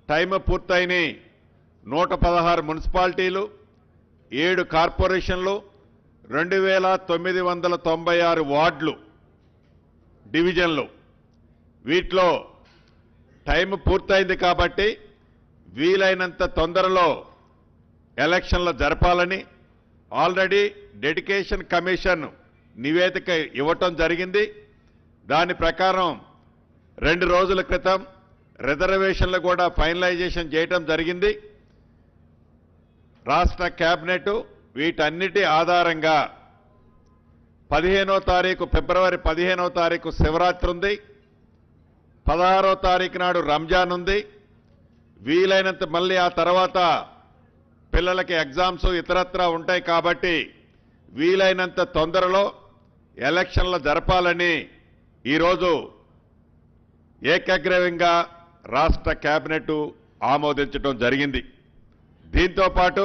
Time పూర్తయిన 116 మున్సిపాలిటీలు 7 కార్పొరేషన్లు 2996 వార్డులు డివిజన్లు వీటిలో టైం పూర్తయింది కాబట్టి వీలైనంత తొందరలో ఎలక్షన్లు జరపాలని ఆల్రెడీ డెడికేషన్ కమిషన్ నివేదిక ఇవ్వటం జరిగింది. దాని ప్రకారం 2 రోజుల క్రితం రిజర్వేషన్లు కూడా ఫైనలైజేషన్ చేయటం జరిగింది. రాష్ట్ర కేబినెట్ వీటన్నిటి ఆధారంగా 15వ తారీఖు ఫిబ్రవరి 15వ తారీఖు శివరాత్రి ఉంది, 16వ తారీఖు నాడు రంజాన్ ఉంది. వీలైనంత మళ్ళీ ఆ తర్వాత పిల్లలకి ఎగ్జామ్స్ ఇతరత్రా ఉంటాయి కాబట్టి వీలైనంత తొందరలో ఎలక్షన్లు జరపాలని ఈరోజు ఏకగ్రీవంగా రాష్ట్ర కేబినెట్ ఆమోదించడం జరిగింది. దీంతో పాటు